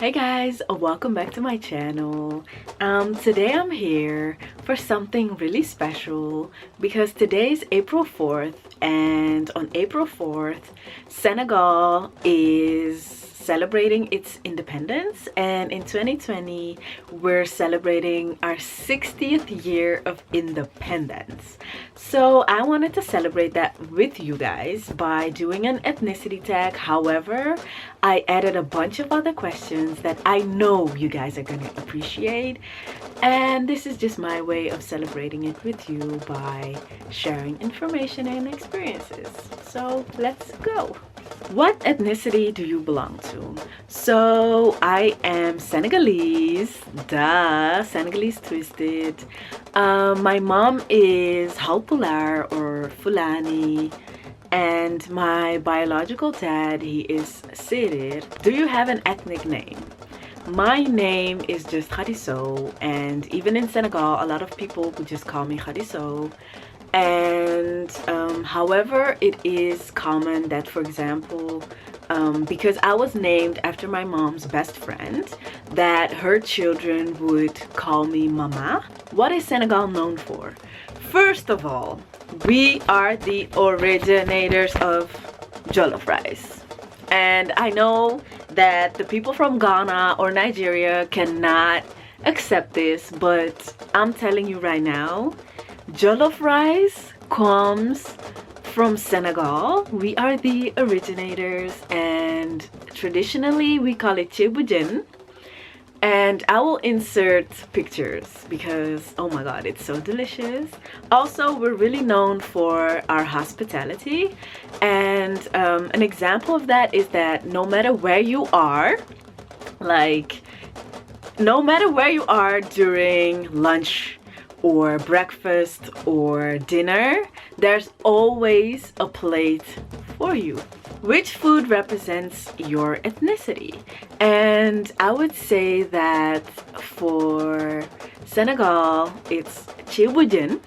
Hey guys, welcome back to my channel. Today I'm here for something really special because today's April 4th, and on April 4th Senegal is celebrating its independence, and in 2020 we're celebrating our 60th year of independence. So I wanted to celebrate that with you guys by doing an ethnicity tag. However, I added a bunch of other questions that I know you guys are going to appreciate, and this is just my way of celebrating it with you by sharing information and experiences. So let's go. What ethnicity do you belong to? So I am Senegalese, duh, Senegalese twisted. My mom is Halpular or Fulani, and my biological dad, he is Serer. Do you have an ethnic name? My name is just Khadiso, and even in Senegal a lot of people would just call me Khadiso. And however, it is common that, for example, because I was named after my mom's best friend, that her children would call me Mama. What is Senegal known for? First of all, we are the originators of jollof rice. And I know that the people from Ghana or Nigeria cannot accept this, but I'm telling you right now, jollof rice comes from Senegal. We are the originators, and traditionally we call it cheboujen. And I will insert pictures because oh my god, it's so delicious. Also, we're really known for our hospitality, and an example of that is that no matter where you are, like no matter where you are during lunch or breakfast or dinner, there's always a plate for you. Which food represents your ethnicity? And I would say that for Senegal, it's cheboujen,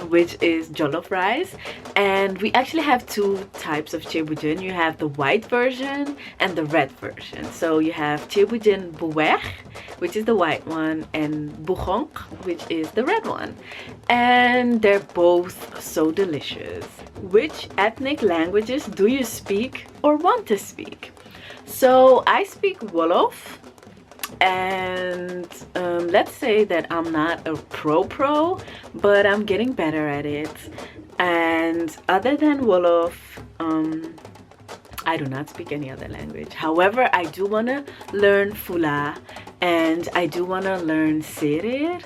which is jollof rice. And we actually have two types of cheboujen. You have the white version and the red version. So you have cheboujen bouwer, which is the white one, and bouchonk, which is the red one. And they're both so delicious. Which ethnic languages do you speak or want to speak? So I speak Wolof, and let's say that I'm not a pro, but I'm getting better at it. And other than Wolof, I do not speak any other language. However, I do want to learn Fula, and I do want to learn Serer.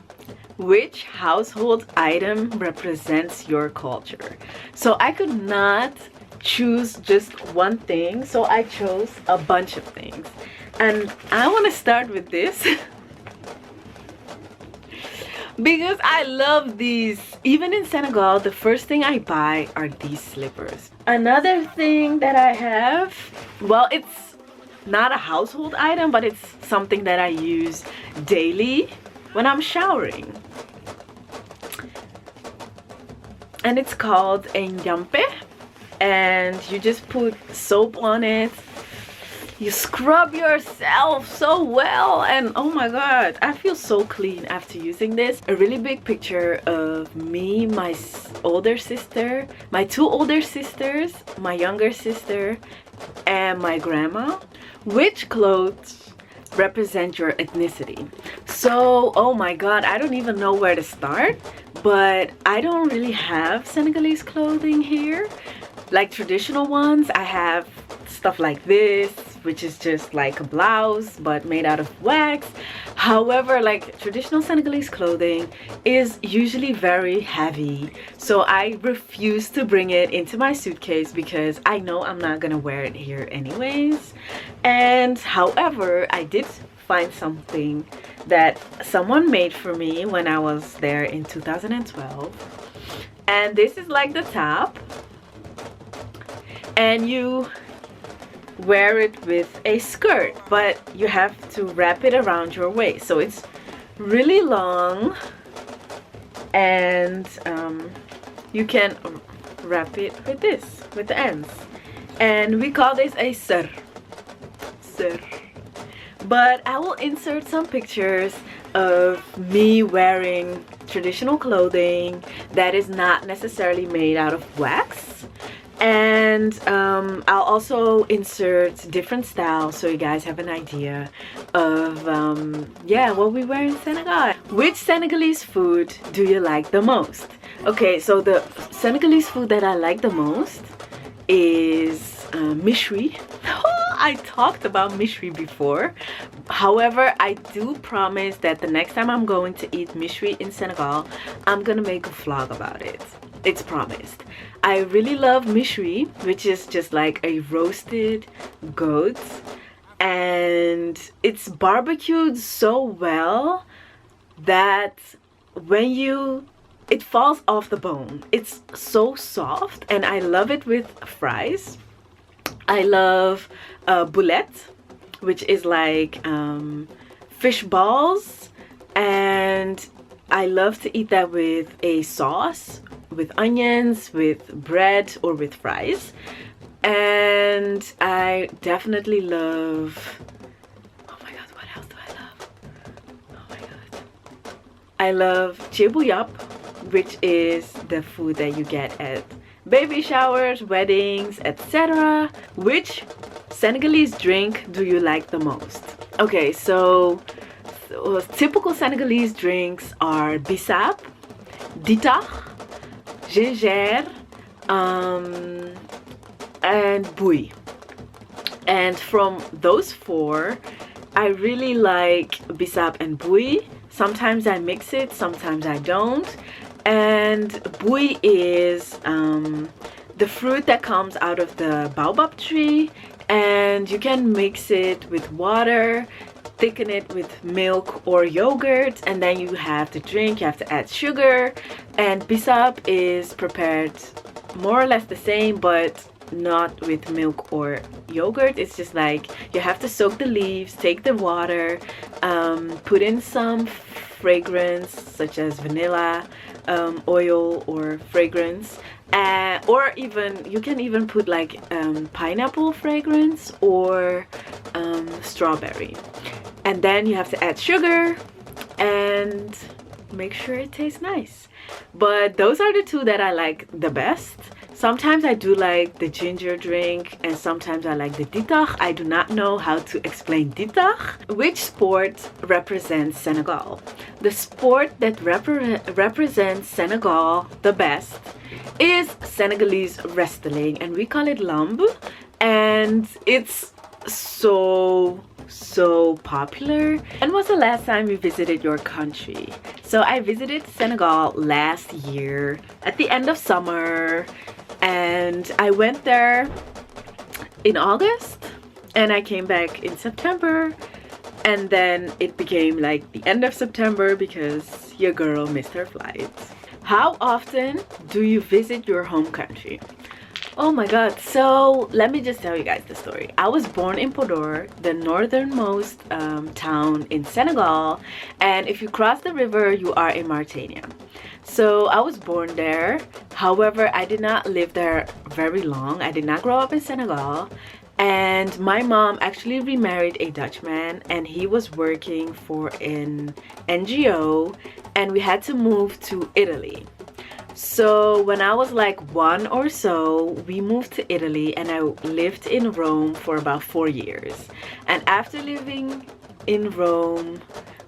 Which household item represents your culture? So I could not choose just one thing, so I chose a bunch of things. And I want to start with this because I love these. Even in Senegal, the first thing I buy are these slippers. Another thing that I have, well, it's not a household item, but it's something that I use daily when I'm showering. And it's called a nyampe, and you just put soap on it. You scrub yourself so well, and oh my god, I feel so clean after using this. A really big picture of me, my older sister, my two older sisters, my younger sister, and my grandma. Which clothes represent your ethnicity? So oh my god, I don't even know where to start, but I don't really have Senegalese clothing here, like traditional ones. I have stuff like this, which is just like a blouse but made out of wax. However, like traditional Senegalese clothing is usually very heavy, so I refuse to bring it into my suitcase because I know I'm not gonna wear it here anyways. And however, I did find something that someone made for me when I was there in 2012, and this is like the top, and you wear it with a skirt, but you have to wrap it around your waist, so it's really long, and you can wrap it with this, with the ends, and we call this a sir. but I will insert some pictures of me wearing traditional clothing that is not necessarily made out of wax. And I'll also insert different styles so you guys have an idea of yeah, what we wear in Senegal. Which Senegalese food do you like the most? Okay, so the Senegalese food that I like the most is mishri. I talked about mishri before. However, I do promise that the next time I'm going to eat mishri in Senegal, I'm gonna make a vlog about it. It's promised. I really love mishri, which is just like a roasted goat, and it's barbecued so well that when it falls off the bone. It's so soft, and I love it with fries. I love boulet, which is like fish balls, and I love to eat that with a sauce, with onions, with bread, or with fries. And I definitely love, oh my god, what else do I love? Oh my god, I love chebuyap, which is the food that you get at baby showers, weddings, etc. Which Senegalese drink do you like the most? Okay, so typical Senegalese drinks are bissap, dita, ginger, and bouille. And from those four, I really like bissap and bouille. Sometimes I mix it, sometimes I don't. And bouille is the fruit that comes out of the baobab tree, and you can mix it with water, thicken it with milk or yogurt, and then you have the drink. You have to add sugar. And bissap is prepared more or less the same, but not with milk or yogurt. It's just like you have to soak the leaves, take the water, put in some fragrance such as vanilla, oil or fragrance, or even you can even put like pineapple fragrance or strawberry, and then you have to add sugar and make sure it tastes nice. But those are the two that I like the best. Sometimes I do like the ginger drink, and sometimes I like the ditach. I do not know how to explain ditach. Which sport represents Senegal? The sport that represents Senegal the best is Senegalese wrestling, and we call it lamb, and it's so popular. When was the last time you visited your country? So I visited Senegal last year at the end of summer, and I went there in August and I came back in September, and then it became like the end of September because your girl missed her flight. How often do you visit your home country? Oh my god, so let me just tell you guys the story. I was born in Podor, the northernmost town in Senegal, and if you cross the river you are in Mauritania. So I was born there. However, I did not live there very long. I did not grow up in Senegal, and my mom actually remarried a Dutchman, and he was working for an NGO, and we had to move to Italy. So when I was like 1 or so, we moved to Italy, and I lived in Rome for about 4 years. And after living in Rome,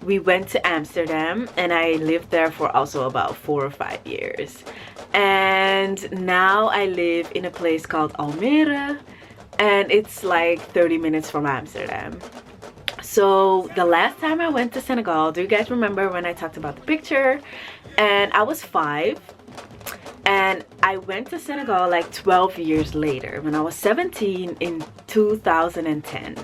we went to Amsterdam, and I lived there for also about 4 or 5 years. And now I live in a place called Almere, and it's like 30 minutes from Amsterdam. So the last time I went to Senegal, do you guys remember when I talked about the picture? And I was 5. And I went to Senegal like 12 years later when I was 17 in 2010.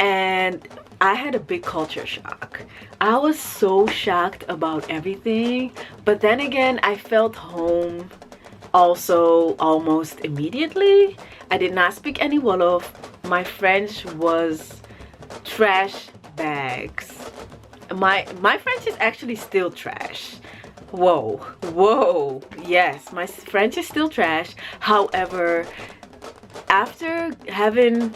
And I had a big culture shock. I was so shocked about everything. But then again, I felt home also almost immediately. I did not speak any Wolof. My French was trash bags. My French is actually still trash. Whoa, yes, my French is still trash. However, after having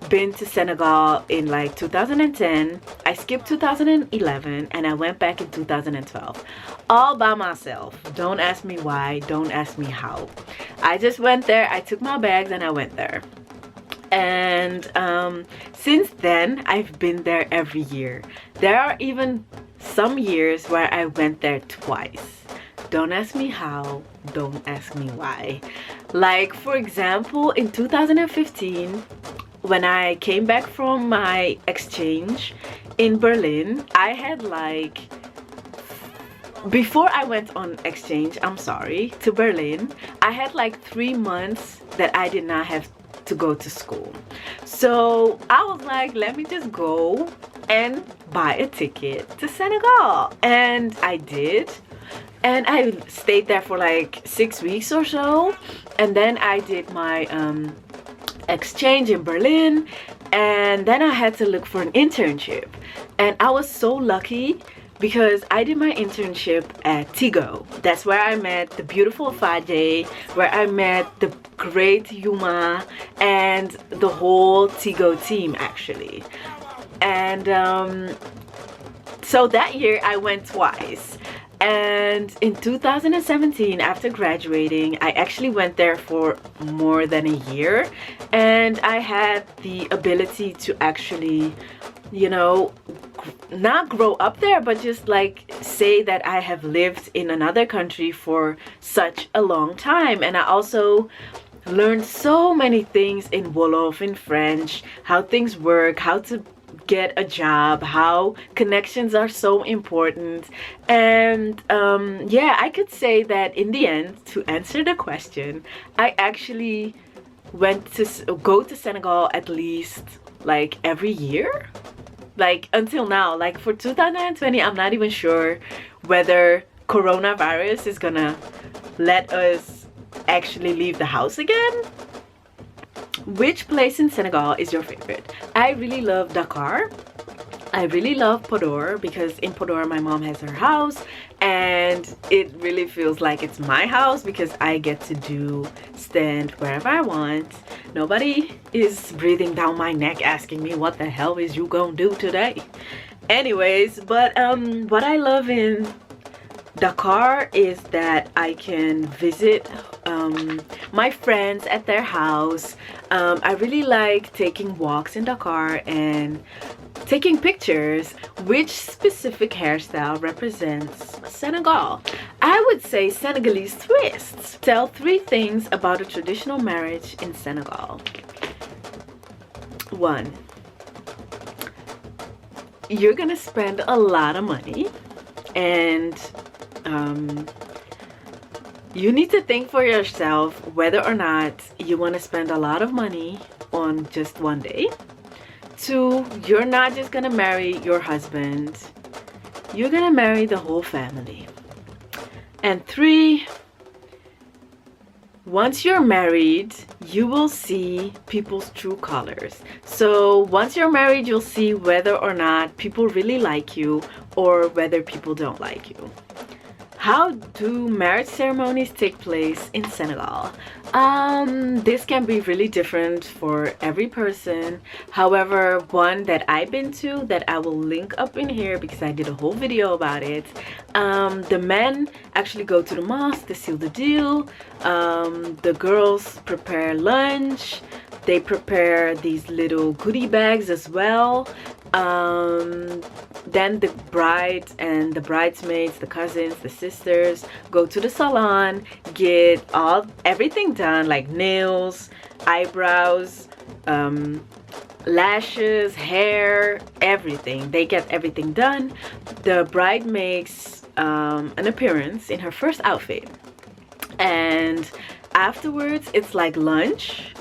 been to Senegal in like 2010. I skipped 2011 and I went back in 2012 all by myself. Don't ask me why, don't ask me how. I just went there, I took my bags and I went there. And since then I've been there every year. There are even some years where I went there twice. Don't ask me how, don't ask me why. Like, for example, in 2015, when I came back from my exchange in Berlin, I had like, before I went on exchange, to Berlin, I had like 3 months that I did not have to go to school. So I was like, let me just go and buy a ticket to Senegal. And I did. And I stayed there for like 6 weeks or so. And then I did my exchange in Berlin. And then I had to look for an internship. And I was so lucky because I did my internship at Tigo. That's where I met the beautiful Fade, where I met the great Yuma and the whole Tigo team actually. And so that year I went twice. And in 2017, after graduating, I actually went there for more than a year. And I had the ability to actually, you know, not grow up there, but just like say that I have lived in another country for such a long time. And I also learned so many things in Wolof, in French, how things work, how to get a job, how connections are so important. And yeah, I could say that in the end, to answer the question, I actually went to go to Senegal at least like every year, like until now. Like for 2020, I'm not even sure whether coronavirus is gonna let us actually leave the house again. Which place in Senegal is your favorite? I really love Dakar. I really love Podor because in Podor my mom has her house and it really feels like it's my house because I get to stand wherever I want. Nobody is breathing down my neck asking me what the hell is you gonna do today. Anyways, but what I love in Dakar is that I can visit my friends at their house. I really like taking walks in Dakar and taking pictures. Which specific hairstyle represents Senegal? I would say Senegalese twists. Tell 3 things about a traditional marriage in Senegal. 1, you're gonna spend a lot of money, and you need to think for yourself whether or not you want to spend a lot of money on just one day. 2, you're not just gonna marry your husband, you're gonna marry the whole family. And 3, once you're married, you will see people's true colors. So once you're married, you'll see whether or not people really like you or whether people don't like you. How do marriage ceremonies take place in Senegal? This can be really different for every person. However, one that I've been to that I will link up in here because I did a whole video about it. The men actually go to the mosque to seal the deal. The girls prepare lunch. They prepare these little goodie bags as well. Then the bride and the bridesmaids, the cousins, the sisters go to the salon, get everything done, like nails, eyebrows, lashes, hair, everything. They get everything done. The bride makes an appearance in her first outfit, and afterwards it's like lunch.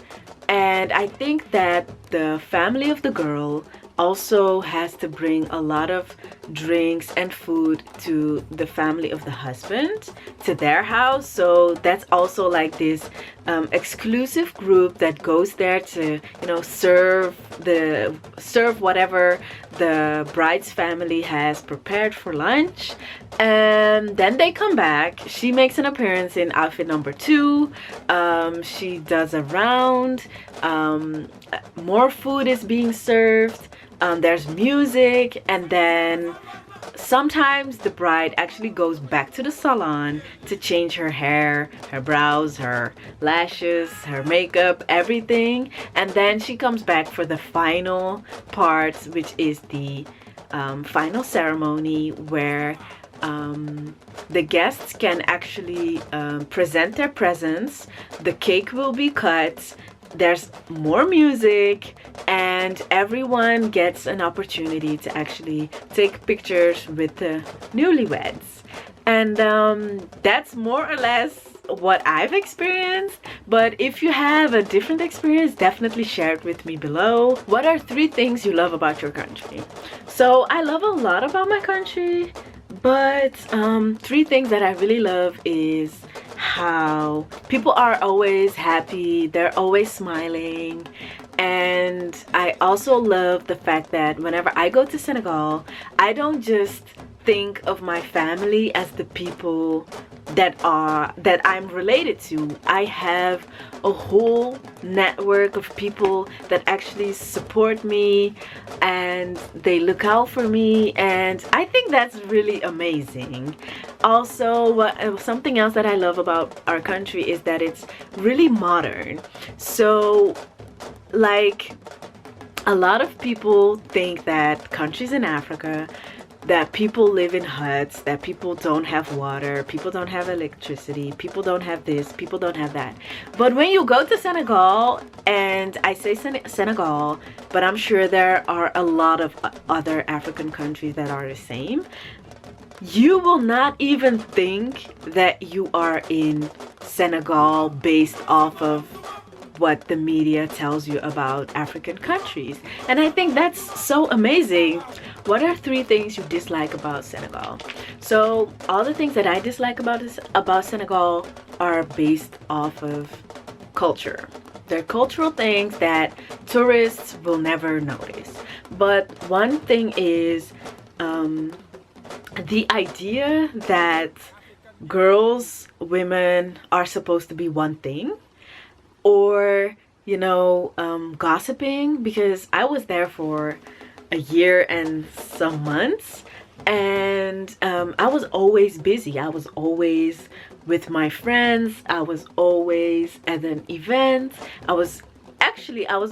And I think that the family of the girl also has to bring a lot of drinks and food to the family of the husband, to their house. So that's also like this exclusive group that goes there to, you know, serve whatever the bride's family has prepared for lunch. And then they come back. She makes an appearance in outfit number 2. She does a round. More food is being served. There's music, and then sometimes the bride actually goes back to the salon to change her hair, her brows, her lashes, her makeup, everything. And then she comes back for the final part, which is the final ceremony, where the guests can actually present their presents. The cake will be cut. There's more music, and everyone gets an opportunity to actually take pictures with the newlyweds. And that's more or less what I've experienced. But if you have a different experience, definitely share it with me below. What are 3 things you love about your country? So I love a lot about my country, but 3 things that I really love is how people are always happy, they're always smiling. And I also love the fact that whenever I go to Senegal, I don't just think of my family as the people that I'm related to. I have a whole network of people that actually support me, and they look out for me, and I think that's really amazing. Also, something else that I love about our country is that it's really modern. So like, a lot of people think that countries in Africa, that people live in huts, that people don't have water, people don't have electricity, people don't have this, people don't have that. But when you go to Senegal, and I say Senegal, but I'm sure there are a lot of other African countries that are the same, you will not even think that you are in Senegal based off of what the media tells you about African countries. And I think that's so amazing. What are 3 things you dislike about Senegal? So all the things that I dislike about Senegal are based off of culture. They're cultural things that tourists will never notice. But one thing is the idea that girls, women are supposed to be one thing, or, you know, gossiping, because I was there for a year and some months, and I was always busy. I was always with my friends. I was always at an event. I was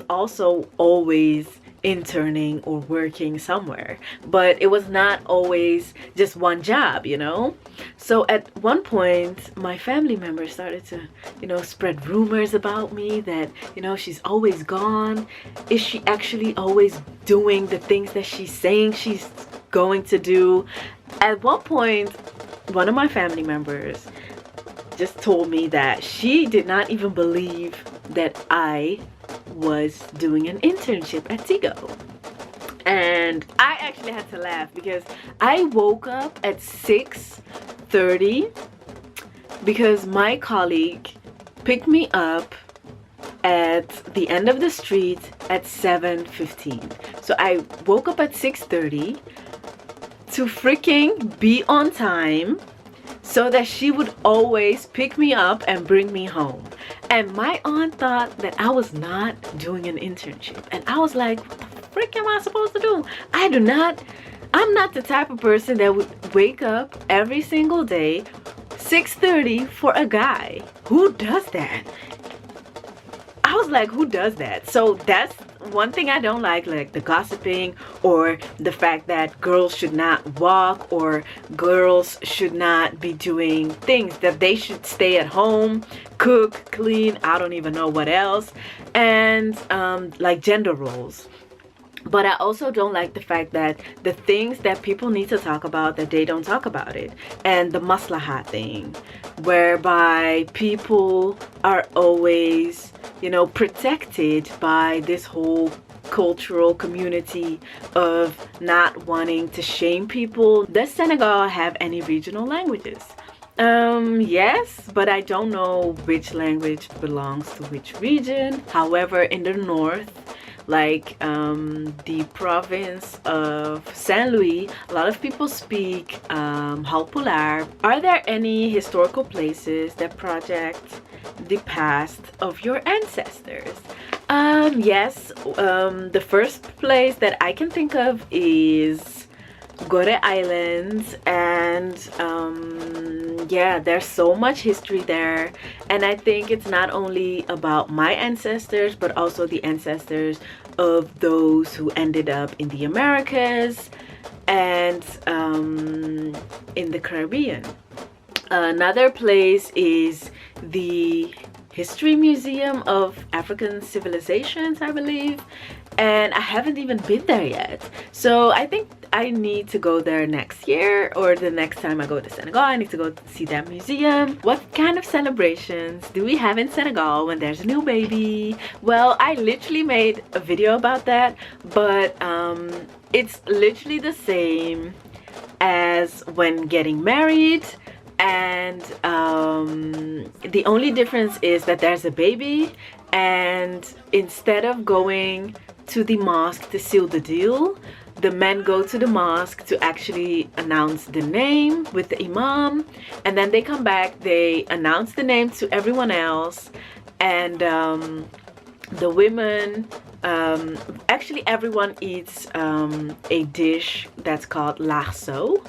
also always interning or working somewhere, but it was not always just one job, you know. So at one point my family members started to, you know, spread rumors about me that, you know, she's always gone. Is she actually always doing the things that she's saying she's going to do? At one point, one of my family members just told me that she did not even believe that I was doing an internship at Tigo. And I actually had to laugh because I woke up at 6:30 because my colleague picked me up at the end of the street at 7:15. So I woke up at 6:30 to freaking be on time so that she would always pick me up and bring me home. And my aunt thought that I was not doing an internship. And I was like, what the frick am I supposed to do? I'm not the type of person that would wake up every single day 6:30 for a guy. Who does that? I was like, who does that? So that's one thing I don't like the gossiping, or the fact that girls should not walk, or girls should not be doing things, that they should stay at home, cook, clean, I don't even know what else, and like gender roles. But I also don't like the fact that the things that people need to talk about, that they don't talk about it. And the maslahat thing, whereby people are always, you know, protected by this whole cultural community of not wanting to shame people. Does Senegal have any regional languages? Yes, but I don't know which language belongs to which region. However, in the north, like the province of Saint Louis, a lot of people speak Halpular. Are there any historical places that project the past of your ancestors? Yes, the first place that I can think of is Gore Islands, and yeah, there's so much history there, and I think it's not only about my ancestors but also the ancestors of those who ended up in the Americas and in the Caribbean. Another place is the History Museum of African Civilizations, I believe, and I haven't even been there yet. So I think I need to go there next year, or the next time I go to Senegal, I need to go see that museum. What kind of celebrations do we have in Senegal when there's a new baby? Well, I literally made a video about that, but it's literally the same as when getting married, and the only difference is that there's a baby, and instead of going to the mosque to seal the deal, the men go to the mosque to actually announce the name with the imam, and then they come back, they announce the name to everyone else, and the women, actually everyone eats a dish that's called larceau.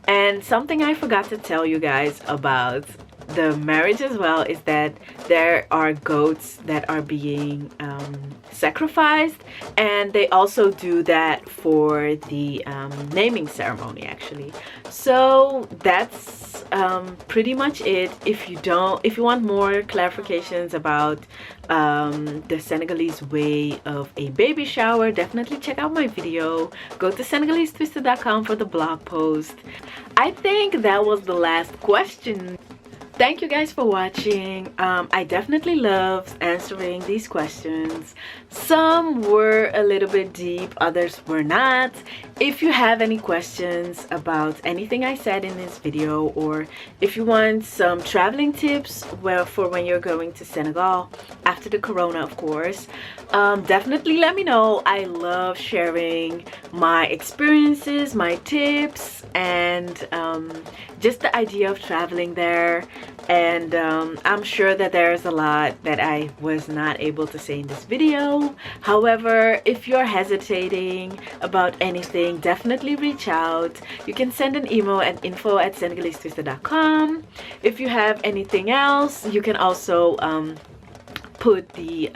And something I forgot to tell you guys about the marriage as well is that there are goats that are being sacrificed, and they also do that for the naming ceremony actually. So that's pretty much it. If you want more clarifications about the Senegalese way of a baby shower, definitely check out my video. Go to Senegalese.Twisted.com for the blog post. I think that was the last question. Thank you guys for watching. I definitely loved answering these questions. Some were a little bit deep, others were not. If you have any questions about anything I said in this video, or if you want some traveling tips for when you're going to Senegal after the corona, of course, definitely let me know. I love sharing my experiences, my tips, and just the idea of traveling there. And I'm sure that there's a lot that I was not able to say in this video. However, if you're hesitating about anything, definitely reach out. You can send an email at info@senegalese.com. If you have anything else, you can also put the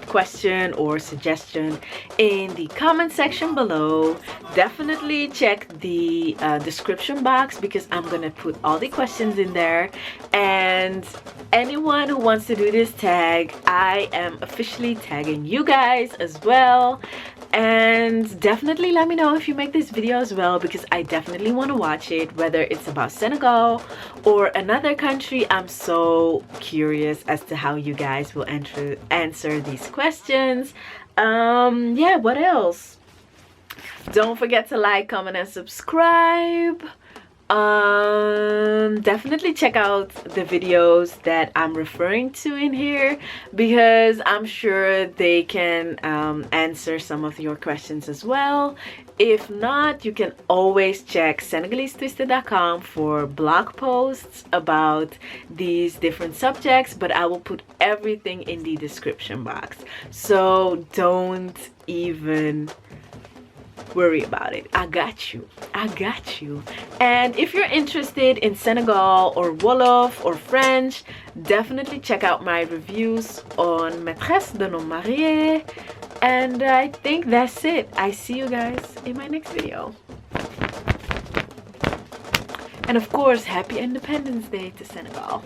question or suggestion in the comment section below. Definitely check the description box, because I'm gonna put all the questions in there. And anyone who wants to do this tag, I am officially tagging you guys as well. And definitely let me know if you make this video as well, because I definitely want to watch it, whether it's about Senegal or another country. I'm so curious as to how you guys will answer these questions. Yeah, what else? Don't forget to like, comment, and subscribe. Definitely check out the videos that I'm referring to in here, because I'm sure they can answer some of your questions as well. If not, you can always check Senegalese.Twisted.com for blog posts about these different subjects, but I will put everything in the description box, so don't even worry about it. I got you. And if you're interested in Senegal or Wolof or French, definitely check out my reviews on Maîtresse d'un homme marié. And I think that's it. I see you guys in my next video. And of course, happy Independence Day to Senegal.